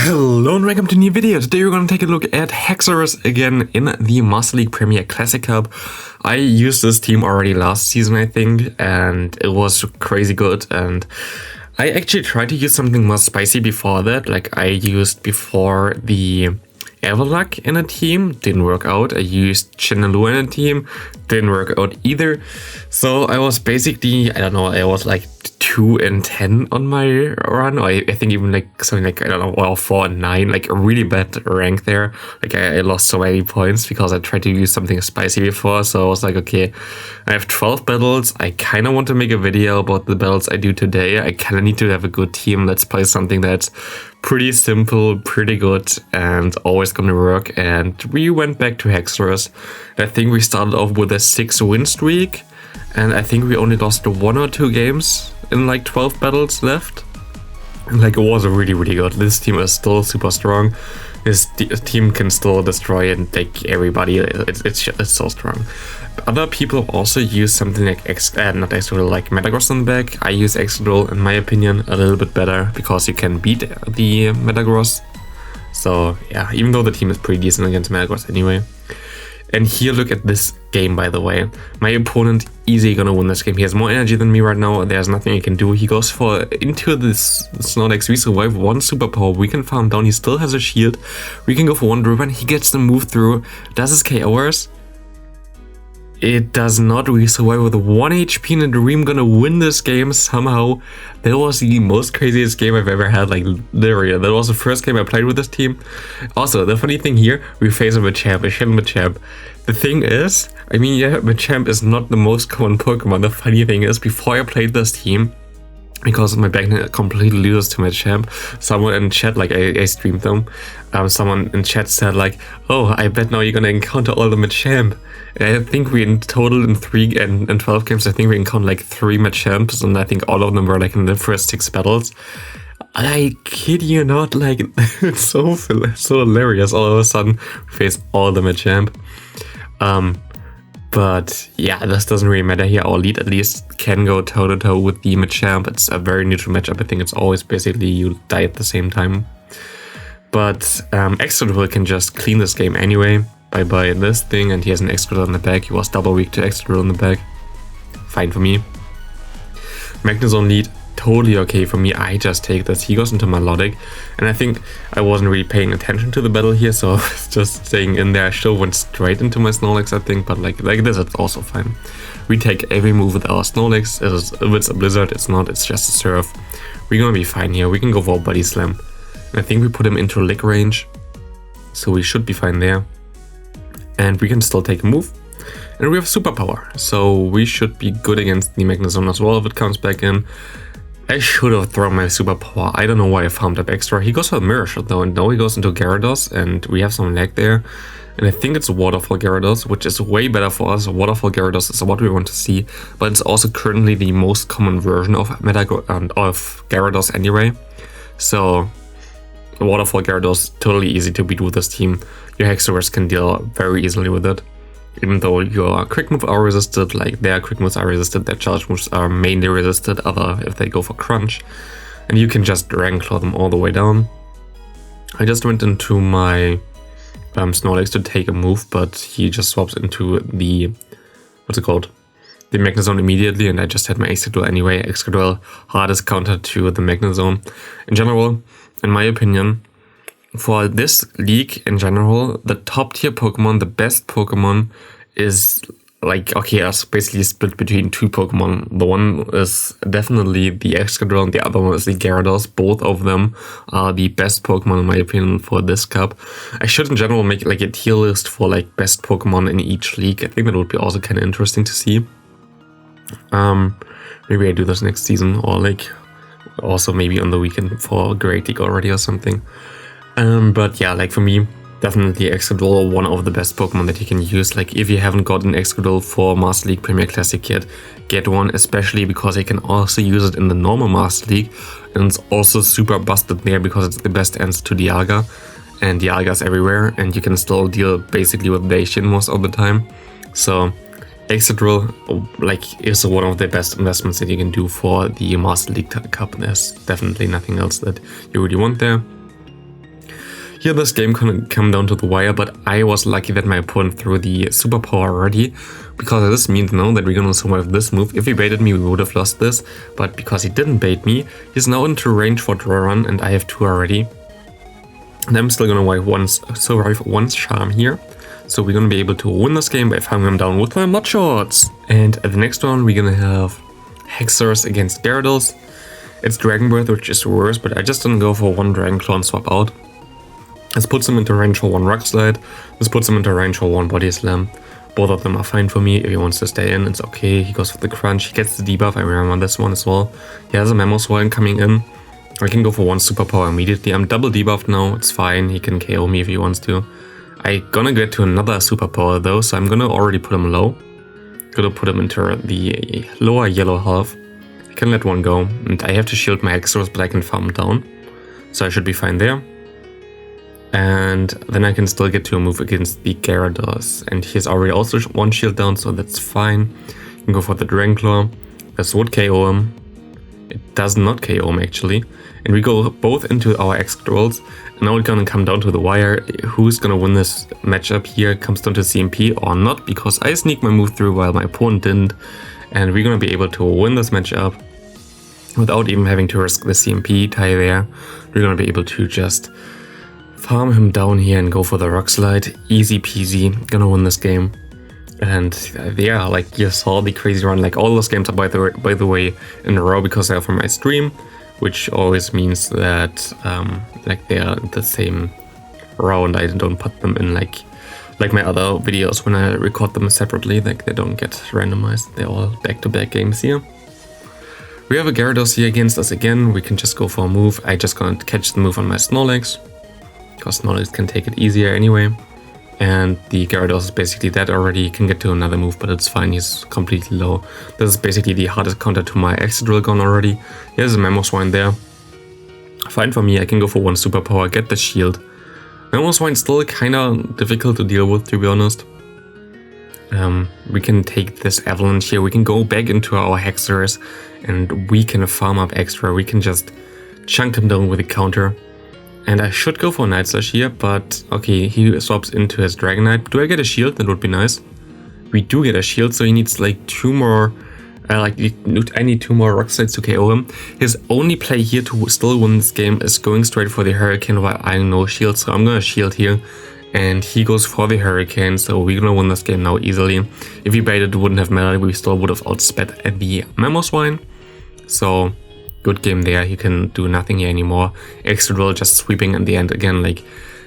Hello and welcome to a new video. Today we're going to take a look at Haxorus again in the Master League Premier Classic Cup. I used this team already last season, I think, and it was crazy good. And I actually tried to use something more spicy before that, like I used before the Everluck in a team, didn't work out. I used Chenaloo in a team, didn't work out either. So I was basically, I don't know, I was like 2-10 on my run, or I think even like something like, I don't know, well, 4-9, like a really bad rank there. Like I lost so many points because I tried to use something spicy before. So I was like, okay, I have 12 battles. I kind of want to make a video about the battles I do today. I kind of need to have a good team. Let's play something that's pretty simple, pretty good, and always gonna work. And we went back to Haxorus. I think we started off with a 6-win streak, and I think we only lost 1 or 2 games in like 12 battles left. And like it was really good. This team is still super strong. This team can still destroy and take everybody. It's so strong. Other people also use something like not Excadrill, like Metagross on the back. I use Excadrill, in my opinion, a little bit better because you can beat the Metagross. So yeah, even though the team is pretty decent against Metagross anyway. And here, look at this game, by the way. My opponent easily gonna win this game. He has more energy than me right now. There's nothing he can do. He goes into this Snorlax. We survive 1 superpower. We can farm down. He still has a shield. We can go for 1 Driven. He gets the move through. Does his KOers? It does not. We survive with 1 HP in a dream. Gonna win this game somehow. That was the most craziest game I've ever had. Like literally, that was the first game I played with this team. Also, the funny thing here, we face a Machamp, a Shen Machamp. The thing is, I mean, yeah, Machamp is not the most common Pokemon. The funny thing is, before I played this team, because my backnet completely loses to Machamp, someone in chat, like I streamed them, someone in chat said like, oh, I bet now you're gonna encounter all the Machamp. And I think we in total in 12 games, I think we encountered like 3 Machamps, and I think all of them were like in the first 6 battles. I kid you not, like it's so hilarious. All of a sudden we face all the Machamp. But yeah, this doesn't really matter here. Our lead at least can go toe-to-toe with the Machamp. It's a very neutral matchup. I think it's always basically you die at the same time. But Excadrill can just clean this game anyway by this thing, and he has an Excadrill on the back. He was double weak to Excadrill on the back. Fine for me. Magnezone lead, totally okay for me. I just take this. He goes into Melodic, and I think I wasn't really paying attention to the battle here, so I was just staying in there. I still went straight into my Snorlax, I think, but like this, it's also fine. We take every move with our Snorlax. If it's a Blizzard, it's not. It's just a Surf. We're gonna be fine here. We can go for a Body Slam. And I think we put him into Lick range, so we should be fine there. And we can still take a move. And we have Superpower, so we should be good against the Magnezone as well if it comes back in. I should have thrown my Superpower. I don't know why I farmed up extra. He goes for a Mirror Shot though, and now he goes into Gyarados, and we have some lag there. And I think it's Waterfall Gyarados, which is way better for us. Waterfall Gyarados is what we want to see, but it's also currently the most common version of Gyarados anyway. So Waterfall Gyarados, totally easy to beat with this team. Your Haxorus can deal very easily with it. Even though your quick moves are resisted, like their quick moves are resisted, their charge moves are mainly resisted, other if they go for Crunch. And you can just Dragon Claw them all the way down. I just went into my Snorlax to take a move, but he just swaps into the, what's it called? The Magnezone immediately, and I just had my Excadrill anyway. Excadrill, hardest counter to the Magnezone. In general, in my opinion, for this league in general, the top tier Pokemon, the best Pokemon is like, okay, it's basically split between 2 Pokemon. The one is definitely the Excadrill and the other one is the Gyarados. Both of them are the best Pokemon in my opinion for this cup. I should in general make like a tier list for like best Pokemon in each league. I think that would be also kind of interesting to see. Maybe I do this next season, or like also maybe on the weekend for Great League already or something. But yeah, like for me, definitely Excadrill, one of the best Pokemon that you can use. Like if you haven't gotten Excadrill for Master League Premier Classic yet, get one, especially because you can also use it in the normal Master League. And it's also super busted there because it's the best answer to Dialga. And Dialga's everywhere, and you can still deal basically with Dacian most of the time. So Excadrill like is one of the best investments that you can do for the Master League Cup. There's definitely nothing else that you really want there. Here this game can come down to the wire, but I was lucky that my opponent threw the superpower already, because this means now that we're gonna survive this move. If he baited me, we would have lost this, but because he didn't bait me, he's now into range for draw run, and I have 2 already. And I'm still gonna survive one charm here. So we're gonna be able to win this game by farming him down with my mud shots. And at the next round, we're gonna have Haxorus against Gyarados. It's Dragon Breath, which is worse, but I just didn't go for 1 Dragon Claw and swap out. This puts him into range for 1 Rock Slide. This puts him into range for 1 Body Slam. Both of them are fine for me. If he wants to stay in, it's okay. He goes for the Crunch. He gets the debuff. I remember this one as well. He has a Memo Swine coming in. I can go for 1 superpower immediately. I'm double debuffed now. It's fine. He can KO me if he wants to. I'm gonna get to another superpower though, so I'm gonna already put him low. Gonna put him into the lower yellow half. I can let 1 go, and I have to shield my Haxorus, but I can farm him down. So I should be fine there. And then I can still get to a move against the Gyarados. And he's already also 1 shield down, so that's fine. You can go for the Dragon Claw. This would KO him. It does not KO him actually. And we go both into our Excadrills. And now it's gonna come down to the wire. Who's gonna win this matchup here comes down to CMP or not, because I sneaked my move through while my opponent didn't. And we're gonna be able to win this matchup without even having to risk the CMP tie there. We're gonna be able to just farm him down here and go for the Rock Slide. Easy peasy. Gonna win this game. And yeah, like you saw the crazy run. Like all those games are by the way in a row because they're from my stream, which always means that like they are the same round. I don't put them in like my other videos when I record them separately. Like they don't get randomized. They're all back-to-back games here. We have a Gyarados here against us again. We can just go for a move. I just gonna catch the move on my Snorlax, because Snorlax can take it easier anyway. And the Gyarados is basically dead already. He can get to another move, but it's fine. He's completely low. This is basically the hardest counter to my Excadrill gone already. Here's a Memo Swine there. Fine for me. I can go for 1 superpower, get the shield. Memo Swine still kind of difficult to deal with, to be honest. We can take this Avalanche here. We can go back into our Haxorus and we can farm up extra. We can just chunk him down with a counter. And I should go for a Night Slash here, but okay, he swaps into his Dragonite. Do I get a shield? That would be nice. We do get a shield, so he needs like 2 more, I need 2 more Rock Slides to KO him. His only play here to still win this game is going straight for the Hurricane while I no shield, so I'm gonna shield here. And he goes for the Hurricane, so we're gonna win this game now easily. If he baited, it wouldn't have mattered, we still would have outsped at the Memo Swine. So good game there. He can do nothing here anymore. Excadrill just sweeping in the end again. Like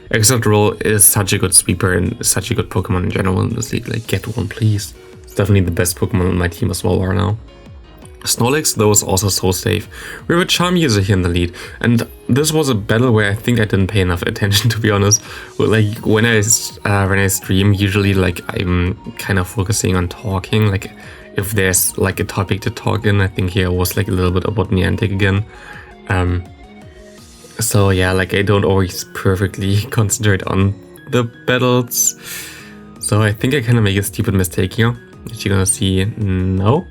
Excadrill is such a good sweeper and such a good Pokemon in general in this league. Like get 1 please. It's definitely the best Pokemon on my team as well right now. Snorlax though is also so safe. We have a Charm user here in the lead, and this was a battle where I think I didn't pay enough attention, to be honest. Like when I stream, usually like I'm kind of focusing on talking. Like if there's like a topic to talk in, I think here was like a little bit about Niantic again. So yeah, like I don't always perfectly concentrate on the battles. So I think I kind of make a stupid mistake here, which you're gonna see now.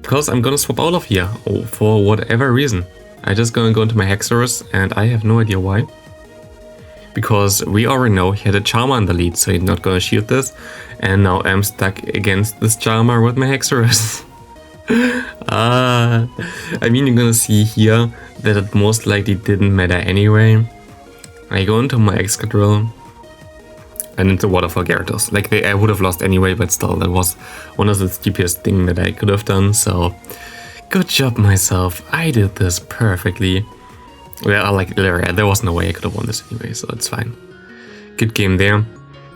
Because I'm gonna swap out of here, for whatever reason. I'm just gonna go into my Haxorus, and I have no idea why. Because we already know he had a Charmer in the lead, so he's not gonna shield this. And now I'm stuck against this Charmer with my Haxorus. I mean, you're gonna see here that it most likely didn't matter anyway. I go into my Excadrill and into Waterfall Gyarados. Like I would have lost anyway, but still, that was one of the stupidest things that I could have done. So good job myself. I did this perfectly. Well, like there was no way I could have won this anyway, so it's fine. Good game there.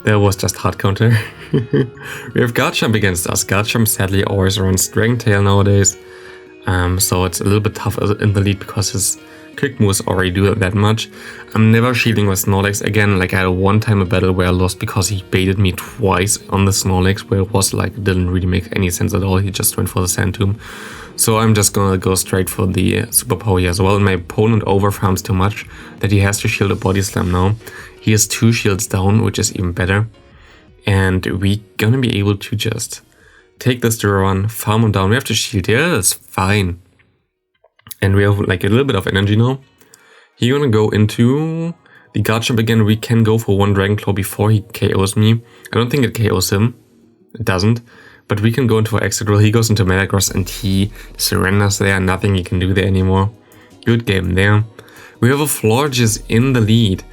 That was just hard counter. We have Garchomp against us. Garchomp sadly always runs Dragon Tail nowadays. So it's a little bit tough in the lead because his quick moves already do that much. I'm never shielding with Snorlax again. Like I had one time a battle where I lost because he baited me twice on the Snorlax, where it was like, didn't really make any sense at all. He just went for the Sand Tomb. So I'm just gonna go straight for the Superpower here as well. And my opponent overfarms too much that he has to shield a Body Slam now. He has 2 shields down, which is even better. And we gonna be able to just take this to run, farm him down. We have to shield here, that's fine. And we have like a little bit of energy now. He's gonna go into The Garchomp again, we can go for one Dragon Claw before he KOs me. I don't think it KOs him. It doesn't. But we can go into Excadrill. He goes into Metagross and he surrenders there. Nothing he can do there anymore. Good game there. We have a Florges in the lead.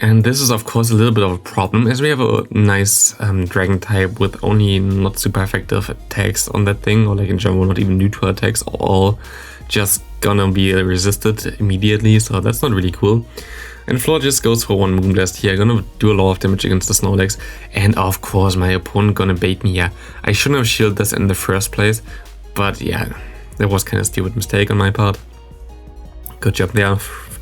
And this is of course a little bit of a problem, as we have a nice Dragon type with only not super effective attacks on that thing, or like in general not even neutral attacks, all just gonna be resisted immediately, so that's not really cool. And Florges goes for one Moonblast here, gonna do a lot of damage against the Snorlax, and of course my opponent gonna bait me here. I shouldn't have shielded this in the first place, but yeah, that was kind of a stupid mistake on my part. Good job there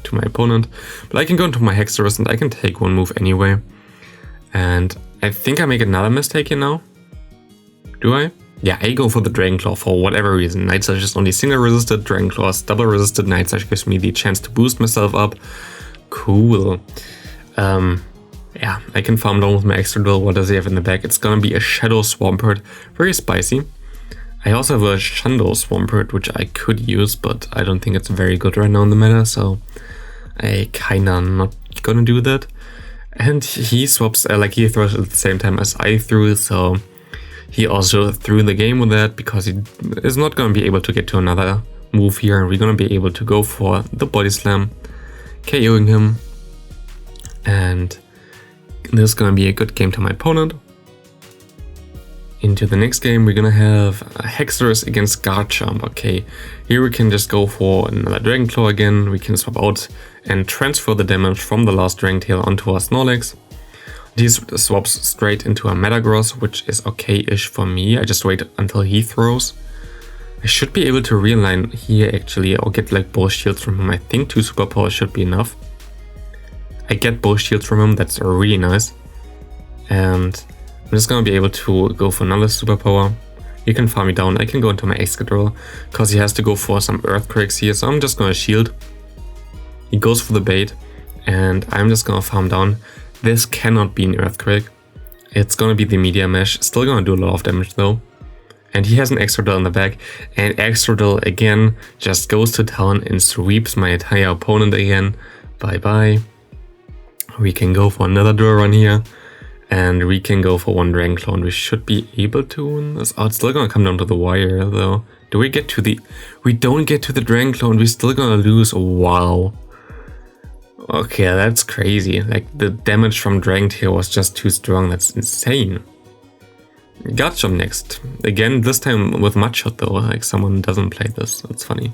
to my opponent, but I can go into my Haxorus and I can take one move anyway. And I think I make another mistake here now. Do I? Yeah, I go for the Dragon Claw for whatever reason. Night Slash is only single resisted, Dragon Claw is double resisted, Night Slash gives me the chance to boost myself up. Cool. Yeah, I can farm down with my Excadrill. What does he have in the back? It's gonna be a Shadow Swampert, very spicy. I also have a Shundo Swampert, which I could use, but I don't think it's very good right now in the meta, so I kinda not gonna do that. And he swaps, he throws at the same time as I threw, so he also threw the game with that, because he is not gonna be able to get to another move here, and we're gonna be able to go for the Body Slam, KOing him, and this is gonna be a good game to my opponent. Into the next game, we're gonna have a Haxorus against Garchomp. Okay, here we can just go for another Dragon Claw again. We can swap out and transfer the damage from the last Dragon Tail onto our Snorlax. He swaps straight into a Metagross, which is okay-ish for me. I just wait until he throws. I should be able to realign here actually, or get like both shields from him. I think 2 superpowers should be enough. I get both shields from him, that's really nice. And I'm just gonna be able to go for another superpower. He can farm me down. I can go into my Excadrill, because he has to go for some Earthquakes here, so I'm just gonna shield. He goes for the bait, and I'm just gonna farm down. This cannot be an Earthquake. It's gonna be the Meteor Mesh, still gonna do a lot of damage though. And he has an Excadrill in the back, and Excadrill again just goes to town and sweeps my entire opponent again. Bye bye. We can go for another Dual Run here. And we can go for one Dragon Claw, and we should be able to win this. Oh, it's still gonna come down to the wire though. Do we get to the... We don't get to the Dragon Claw and we're still gonna lose. Wow. Okay, that's crazy. Like, the damage from Dragon Tail was just too strong. That's insane. Garchomp next. Again, this time with Mudshot though. Like, someone doesn't play this. That's funny.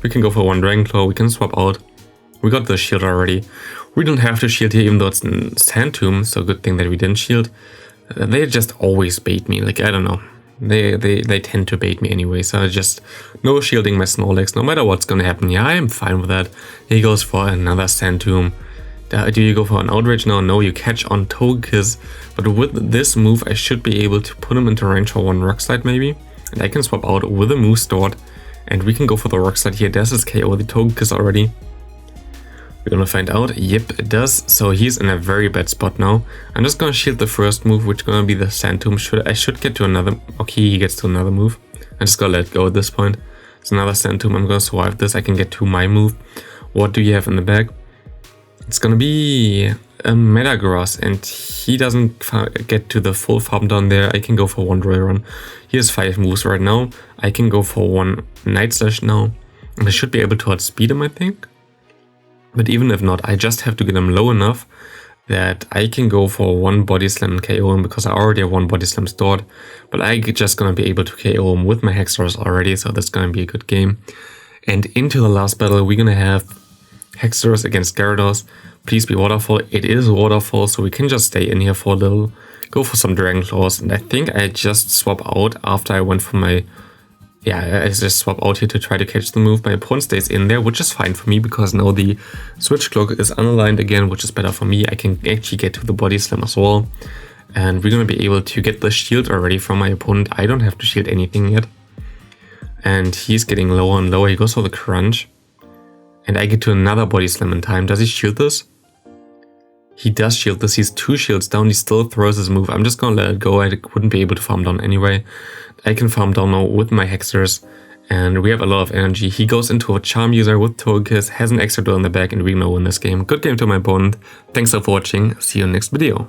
We can go for one Dragon Claw. We can swap out. We got the shield already. We don't have to shield here, even though it's in Sand Tomb, so good thing that we didn't shield. They just always bait me, like, I don't know. They tend to bait me anyway, so I just no shielding my Snorlax, no matter what's gonna happen. Yeah, I'm fine with that. He goes for another Sand Tomb. Do you go for an Outrage now? No, you catch on Togekiss. But with this move, I should be able to put him into range for one Rock Slide maybe. And I can swap out with a move stored. And we can go for the Rock Slide here. Does this KO the Togekiss already? We're gonna find out. Yep, it does. So he's in a very bad spot now. I'm just gonna shield the first move, which is gonna be the Sand Tomb. I should get to another. Okay, he gets to another move. I'm just gonna let it go at this point. It's another Sand Tomb. I'm gonna survive this. I can get to my move. What do you have in the bag? It's gonna be a Metagross, and he doesn't get to the full farm down there. I can go for one Royal Run. He has 5 moves right now. I can go for one Night Slash now. And I should be able to outspeed him, I think. But even if not, I just have to get him low enough that I can go for one Body Slam and KO him, because I already have one Body Slam stored. But I'm just gonna be able to KO him with my Haxorus already, so that's gonna be a good game. And into the last battle, we're gonna have Haxorus against Gyarados. Please be Waterfall. It is Waterfall, so we can just stay in here for a little. Go for some Dragon Claws, and I think I just swap out after I went for my... Yeah, I just swap out here to try to catch the move. My opponent stays in there, which is fine for me, because now the Switch Cloak is unaligned again, which is better for me. I can actually get to the Body Slam as well. And we're going to be able to get the shield already from my opponent. I don't have to shield anything yet. And he's getting lower and lower. He goes for the Crunch. And I get to another Body Slam in time. Does he shield this? He does shield this. He's 2 shields down. He still throws his move. I'm just going to let it go. I wouldn't be able to farm down anyway. I can farm down now with my Haxorus. And we have a lot of energy. He goes into a Charm user with Togekiss, has an Excadrill in the back, and we're gonna win this game. Good game to my opponent. Thanks for watching. See you in the next video.